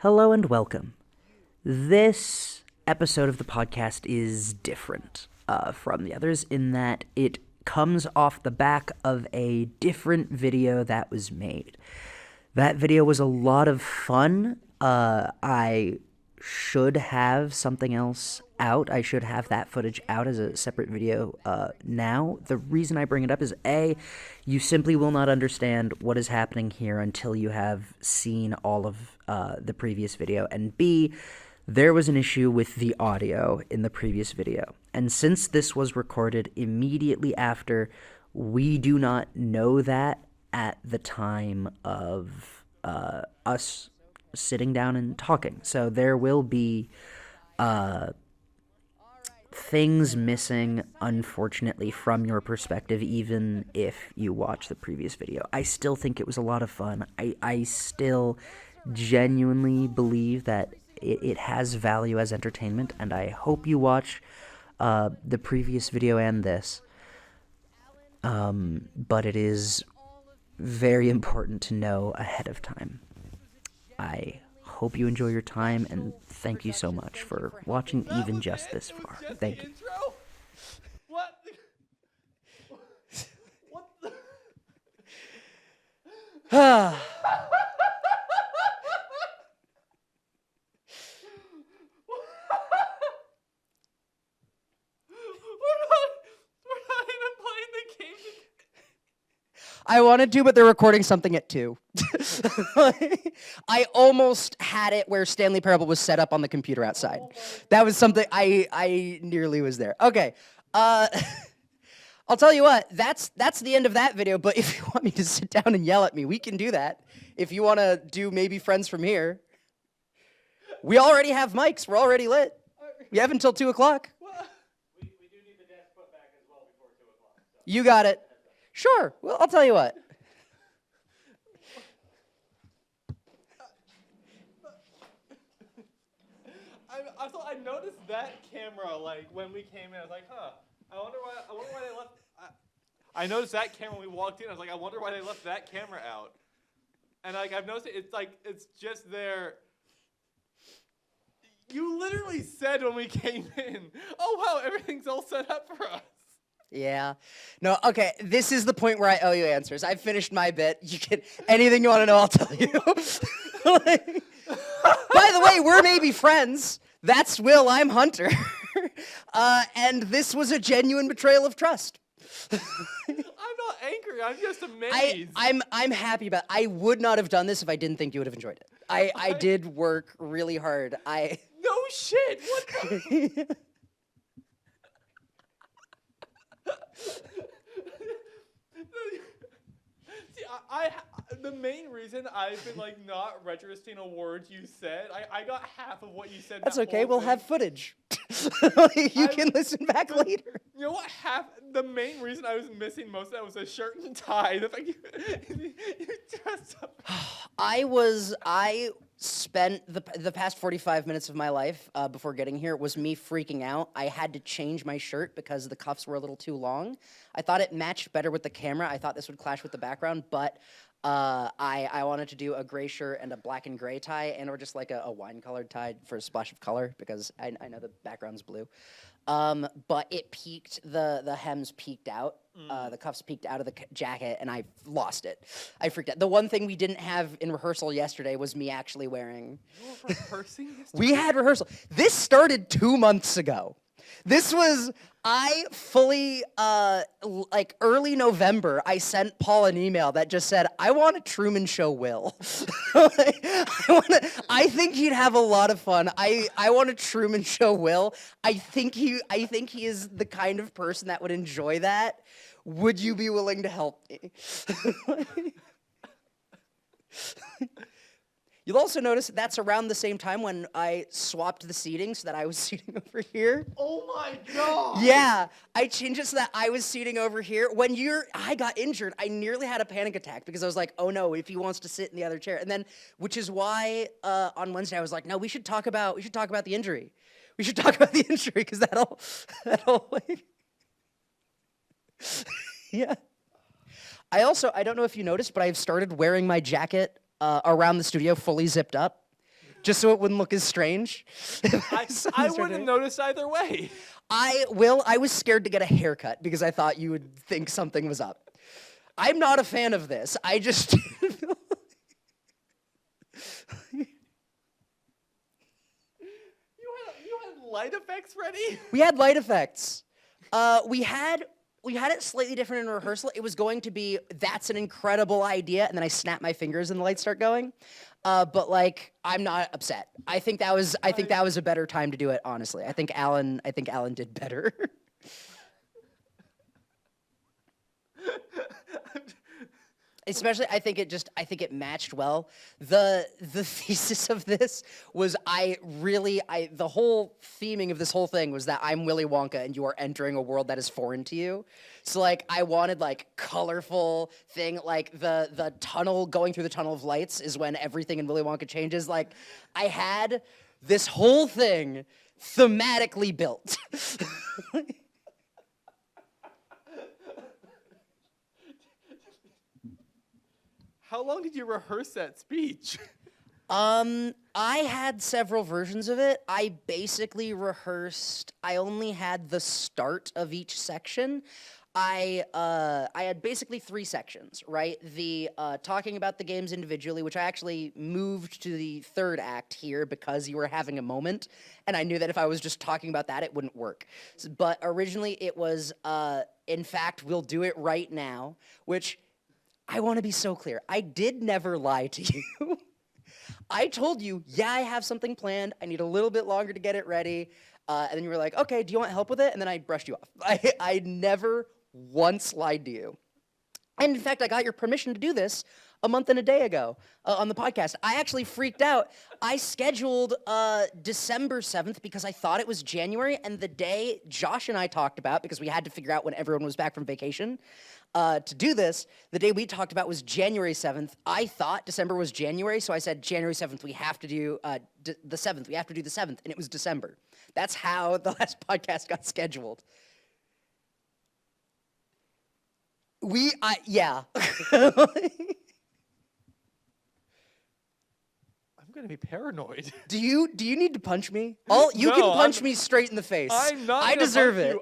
Hello and welcome. This episode of the podcast is different from the others in that it comes off the back of a different video that was made. That video was a lot of fun. I should have something else out. I should have that footage out as a separate video now. The reason I bring it up is A, you simply will not understand what is happening here until you have seen all of the previous video, and B, there was an issue with the audio in the previous video. And since this was recorded immediately after, we do not know that at the time of us sitting down and talking. So there will be things missing, unfortunately, from your perspective, even if you watch the previous video. I still think it was a lot of fun. I still genuinely believe that it has value as entertainment, and I hope you watch the previous video and this. But it is very important to know ahead of time. I hope you enjoy your time, and thank you so much for watching even just this far. Thank you. What? What the? We're not even playing the game. I wanted to, but they're recording something at 2. I almost had it where Stanley Parable was set up on the computer outside. That was something I nearly was there. Okay. I'll tell you what, that's the end of that video, but if you want me to sit down and yell at me, we can do that. If you want to do maybe friends from here. We already have mics. We're already lit. We have until 2 o'clock. We do need the desk put back as well before 2 o'clock. So. You got it. Sure. Well, I'll tell you what. I noticed that camera like when we came in. I was like, huh. I wonder why they left. I noticed that camera when we walked in. I was like, I wonder why they left that camera out. And like I've noticed it's just there. You literally said when we came in, oh wow, everything's all set up for us. Yeah. No, okay, this is the point where I owe you answers. I've finished my bit. You can anything you want to know, I'll tell you. By the way, we're maybe friends. That's Will, I'm Hunter. And this was a genuine betrayal of trust. I'm not angry, I'm just amazed. I'm happy about it. I would not have done this if I didn't think you would have enjoyed it. I did work really hard. No shit, what the? See, the main reason I've been like not registering a word you said, I got half of what you said. That's that okay. whole We'll thing. have footage. You can listen back later. You know what? The main reason I was missing most of that was a shirt and tie. The fact you dressed up. I spent the past 45 minutes of my life before getting here was me freaking out. I had to change my shirt because the cuffs were a little too long. I thought it matched better with the camera. I thought this would clash with the background, but I wanted to do a gray shirt and a black and gray tie, and or just like a wine-colored tie for a splash of color because I know the background's blue. But it peaked, the hems peaked out, the cuffs peeked out of the jacket, and I lost it. I freaked out. The one thing we didn't have in rehearsal yesterday was me actually wearing... You were rehearsing yesterday? We had rehearsal. This started 2 months ago. This was, I fully, like early November, I sent Paul an email that just said, I want a Truman Show Will. I think he'd have a lot of fun. I want a Truman Show Will. I think he is the kind of person that would enjoy that. Would you be willing to help me? You'll also notice that's around the same time when I swapped the seating so that I was seating over here. Oh my god! Yeah, I changed it so that I was seating over here. When I got injured, I nearly had a panic attack because I was like, oh no, if he wants to sit in the other chair. And then, which is why on Wednesday I was like, no, we should talk about the injury. We should talk about the injury because that'll like, yeah. I don't know if you noticed, but I've started wearing my jacket around the studio fully zipped up. just so it wouldn't look as strange. I wouldn't notice either way. I was scared to get a haircut because I thought you would think something was up. I'm not a fan of this. I just You had light effects ready? we had light effects. We had it slightly different in rehearsal. It was going to be, that's an incredible idea, and then I snap my fingers and the lights start going. But like, I'm not upset. I think that was a better time to do it. Honestly, I think Alan did better. Especially, I think it matched well. The thesis of this was the whole theming of this whole thing was that I'm Willy Wonka and you are entering a world that is foreign to you. So like, I wanted like colorful thing, like the tunnel, going through the tunnel of lights is when everything in Willy Wonka changes. Like, I had this whole thing thematically built. How long did you rehearse that speech? I had several versions of it. I basically rehearsed, I only had the start of each section. I had basically 3 sections, right? The talking about the games individually, which I actually moved to the 3rd act here because you were having a moment, and I knew that if I was just talking about that, it wouldn't work. But originally it was, in fact, we'll do it right now, which I want to be so clear. I did never lie to you. I told you, yeah, I have something planned. I need a little bit longer to get it ready. And then you were like, okay, do you want help with it? And then I brushed you off. I never once lied to you. And in fact, I got your permission to do this a month and a day ago on the podcast. I actually freaked out. I scheduled December 7th because I thought it was January, and the day Josh and I talked about, because we had to figure out when everyone was back from vacation, to do this, the day we talked about was January 7th. I thought December was January, so I said January 7th, we have to do the 7th. We have to do the 7th, and it was December. That's how the last podcast got scheduled. Yeah. I'm gonna be paranoid. Do you need to punch me? You No, can punch me straight in the face. I'm not. I deserve it.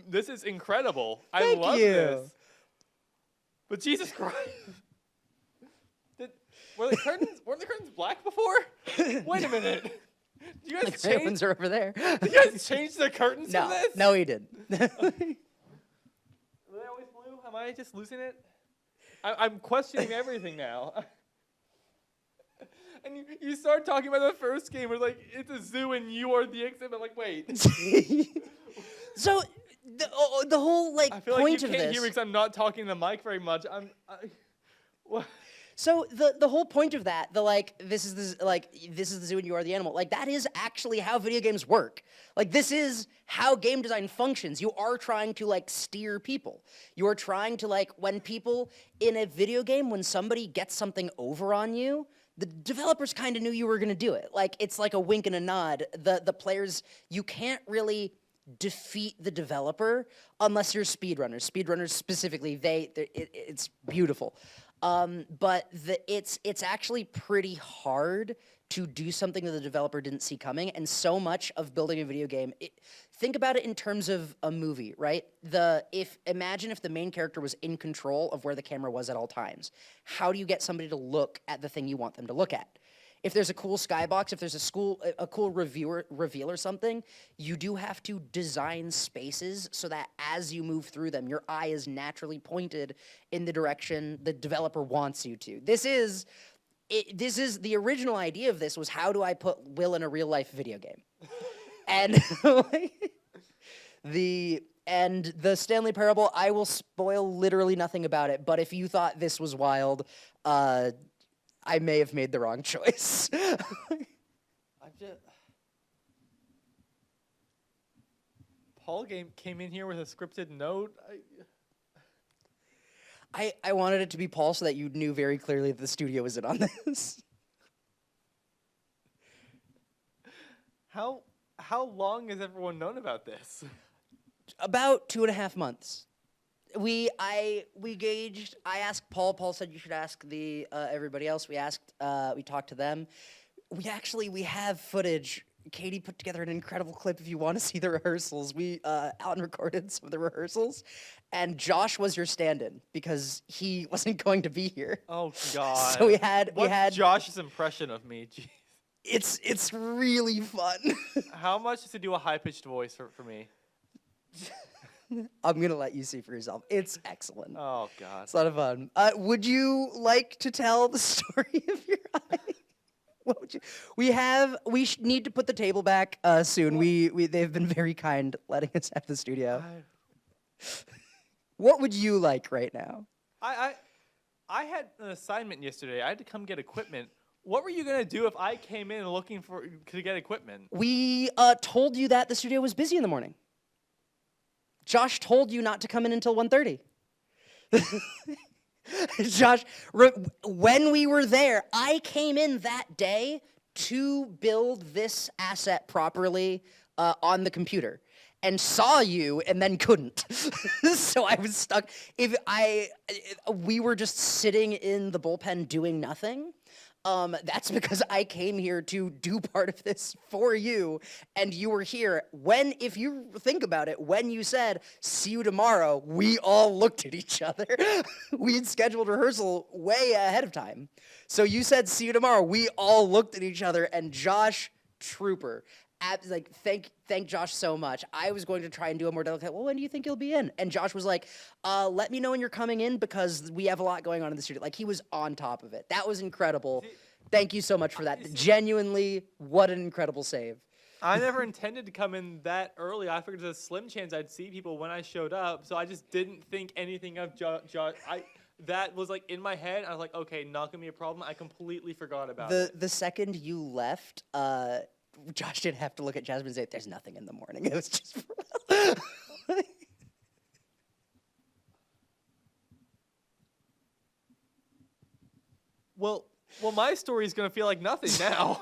This is incredible. Thank I love you. this. But Jesus Christ. Weren't the curtains black before? Wait a minute. Did you guys The gray ones are over there. Did you guys change the curtains for this? No, he did. Were they always blue? Am I just losing it? I'm questioning everything now. And you start talking about the first game where like it's a zoo and you are the exhibit. I'm like, wait. So the whole like I feel point like you of can't this. hear me because I'm not talking to the mic very much. What? So the whole point of that, this is the zoo and you are the animal. Like, that is actually how video games work. Like, this is how game design functions. You are trying to like steer people. You are trying to like, when people in a video game, when somebody gets something over on you, the developers kind of knew you were going to do it. Like, it's like a wink and a nod. The players, you can't really defeat the developer unless you're speedrunners. Speedrunners specifically, it's beautiful. But it's actually pretty hard to do something that the developer didn't see coming, and so much of building a video game, think about it in terms of a movie, right? Imagine if the main character was in control of where the camera was at all times. How do you get somebody to look at the thing you want them to look at? If there's a cool skybox, if there's a cool reveal or something, you do have to design spaces so that as you move through them, your eye is naturally pointed in the direction the developer wants you to. This is the original idea of this was, how do I put Will in a real life video game? And the Stanley Parable, I will spoil literally nothing about it, but if you thought this was wild, I may have made the wrong choice. Paul came in here with a scripted note. I wanted it to be Paul so that you knew very clearly that the studio was in on this. How long has everyone known about this? About 2.5 months. we gauged. I asked Paul. Paul said you should ask the everybody else. We talked to them. We have footage. Katie put together an incredible clip. If you want to see the rehearsals, Alan recorded some of the rehearsals, and Josh was your stand-in because he wasn't going to be here. Oh God. So we had Josh's impression of me. Jeez. It's really fun. How much does it do a high-pitched voice for me? I'm gonna let you see for yourself. It's excellent. Oh God. It's a lot of fun. Would you like to tell the story of your eye? What would you? We need to put the table back soon. They've been very kind letting us have the studio. What would you like right now? I had an assignment yesterday. I had to come get equipment. What were you gonna do if I came in looking to get equipment? We told you that the studio was busy in the morning. Josh told you not to come in until 1:30. Josh, when we were there, I came in that day to build this asset properly on the computer and saw you and then couldn't. So I was stuck. We were just sitting in the bullpen doing nothing. That's because I came here to do part of this for you, and you were here. If you think about it, when you said, see you tomorrow, we all looked at each other. We had scheduled rehearsal way ahead of time. So you said, see you tomorrow. We all looked at each other, and Josh, trooper, thank Josh so much. I was going to try and do a more delicate, well, when do you think you'll be in? And Josh was like, let me know when you're coming in because we have a lot going on in the studio. Like, he was on top of it. That was incredible. Thank you so much for that. Genuinely, what an incredible save. I never intended to come in that early. I figured there's a slim chance I'd see people when I showed up, so I just didn't think anything of Josh. That was like in my head. I was like, okay, not gonna be a problem. I completely forgot about it. The second you left, Josh didn't have to look at Jasmine and say, there's nothing in the morning. It was just Well, my story is gonna feel like nothing now.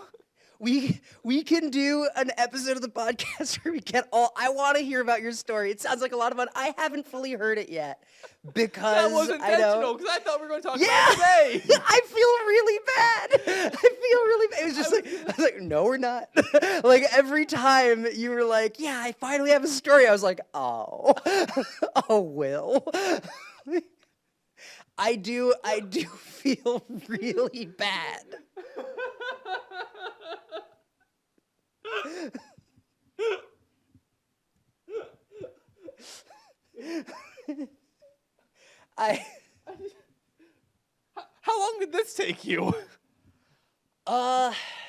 We can do an episode of the podcast where we get all. I want to hear about your story. It sounds like a lot of fun. I haven't fully heard it yet because That was intentional because I thought we were going to talk about it today. I feel really bad. It was just I was like, no, we're not. Like every time you were like, yeah, I finally have a story. I was like, oh, Will. I do feel really bad. How long did this take you?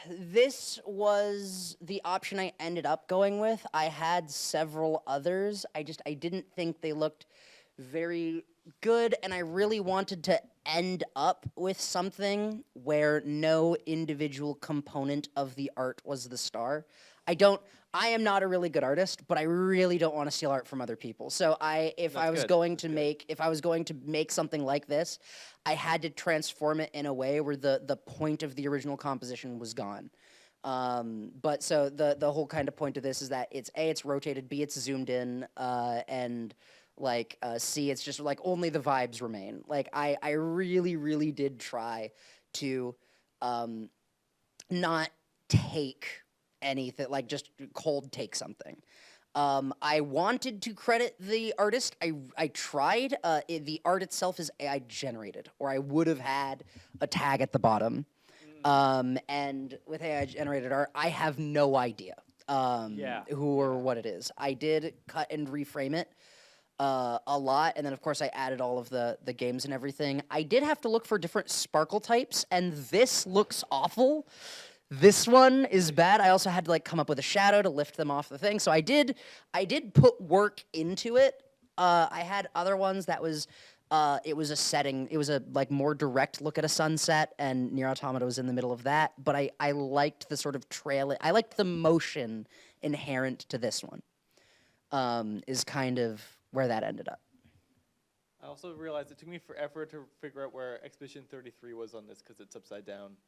This was the option I ended up going with. I had several others. I didn't think they looked very good, and I really wanted to end up with something where no individual component of the art was the star. I am not a really good artist, but I really don't want to steal art from other people. So if I was going to make something like this, I had to transform it in a way where the point of the original composition was gone. But so the whole kind of point of this is that it's rotated, B, it's zoomed in, and C, it's just like only the vibes remain. Like I really, really did try to not take anything, like just cold take something. I wanted to credit the artist. I tried. The art itself is AI generated, or I would have had a tag at the bottom. And with AI generated art, I have no idea who or what it is. I did cut and reframe it a lot, and then of course I added all of the games and everything. I did have to look for different sparkle types, and this looks awful. This one is bad. I also had to come up with a shadow to lift them off the thing. So I did put work into it. I had other ones that was it was a setting. It was a more direct look at a sunset, and Nier Automata was in the middle of that. But I liked the sort of trail. I liked the motion inherent to this one. Is kind of where that ended up. I also realized it took me forever to figure out where Expedition 33 was on this because it's upside down.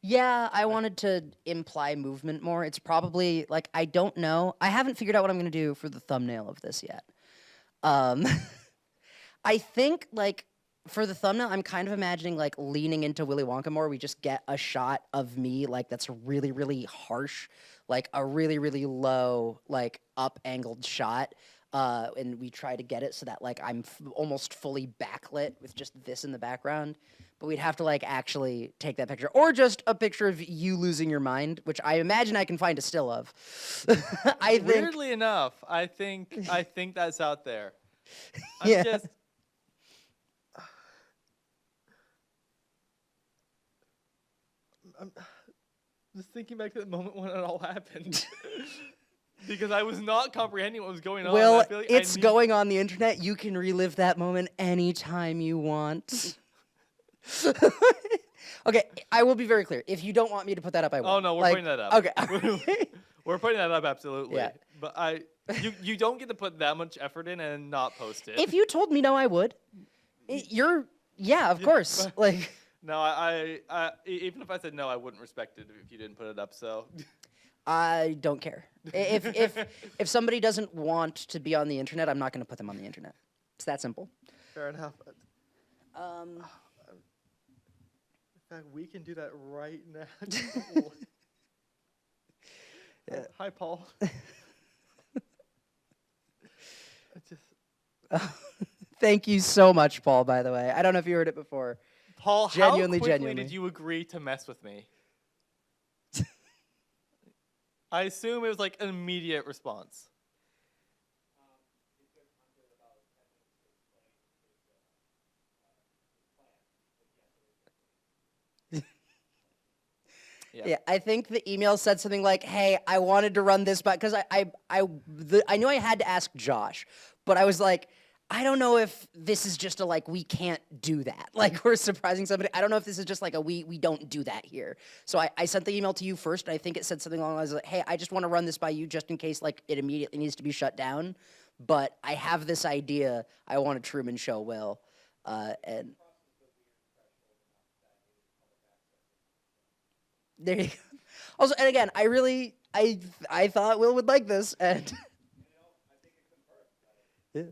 Yeah, I wanted to imply movement more. It's probably, I don't know. I haven't figured out what I'm going to do for the thumbnail of this yet. I think like for the thumbnail, I'm kind of imagining like leaning into Willy Wonka more. We just get a shot of me like that's really, really harsh, like a really, really low, like up angled shot. And we try to get it so that like I'm almost fully backlit with just this in the background. But we'd have to like actually take that picture, or just a picture of you losing your mind, which I imagine I can find a still of. I think. Weirdly enough, I think that's out there. I'm Yeah. just I'm just thinking back to the moment when it all happened. Because I was not comprehending what was going on. Well, I feel like it's going on the internet. You can relive that moment anytime you want. Okay, I will be very clear. If you don't want me to put that up, I won't. Oh no, we're Like, putting that up. Okay. We're putting that up, absolutely. Yeah. But you don't get to put that much effort in and not post it. If you told me no, I would. Yeah, of course. Like, No, I even if I said no, I wouldn't respect it if you didn't put it up. So I don't care. If somebody doesn't want to be on the internet, I'm not going to put them on the internet. It's that simple. fair enough. Um, In fact, we can do that right now. Yeah. Hi, Paul. Thank you so much, Paul, by the way. I don't know if you heard it before. Paul, Genuinely, how quickly genuinely. did you agree to mess with me? I assume it was like an immediate response. Yeah, I think the email said something like, "Hey, I wanted to run this back," because I knew I had to ask Josh, but I was like, I don't know if this is just a like we can't do that, like we're surprising somebody. I don't know if this is just like a we don't do that here. So I sent the email to you first, and I think it said something along the lines of like, "Hey, I just want to run this by you just in case like it immediately needs to be shut down, but I have this idea. I want a Truman Show, Will," and. There you go. Also, and again, I thought Will would like this, and yeah.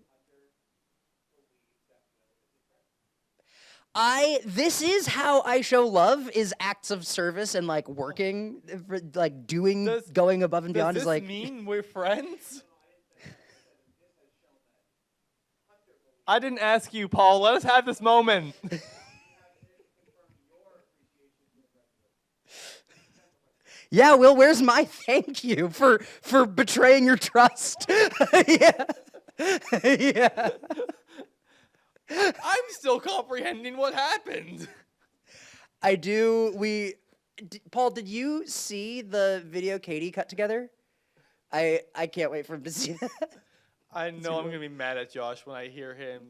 This is how I show love is acts of service and like working, like going above and beyond Does is this like. mean we're friends? I didn't ask you, Paul. Let us have this moment. Yeah, Will, where's my thank you for betraying your trust? Yeah. Yeah. I'm still comprehending what happened. I do. Paul, did you see the video Katie cut together? I can't wait for him to see that. I know I'm gonna be mad at Josh when I hear him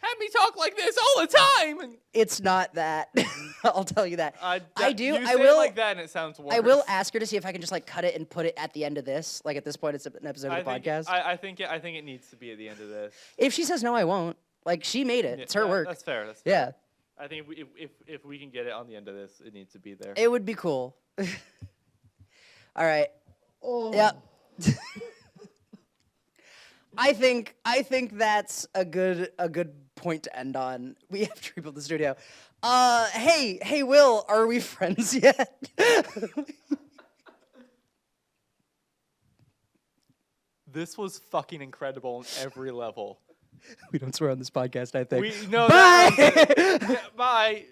have me talk like this all the time. And It's not that. I'll tell you that. I do. You I say will. it like that, and it sounds worse. I will ask her to see if I can just like cut it and put it at the end of this. Like at this point, it's an episode of the podcast. I think it needs to be at the end of this. If she says no, I won't. Like she made it. It's her work. That's fair. That's Yeah. fair. I think if we can get it on the end of this, it needs to be there. It would be cool. All right. Oh. Yep. I think that's a good point to end on. We have to rebuild the studio. Hey, Will, are we friends yet? This was fucking incredible on every level. We don't swear on this podcast, I think. No, Bye. Bye.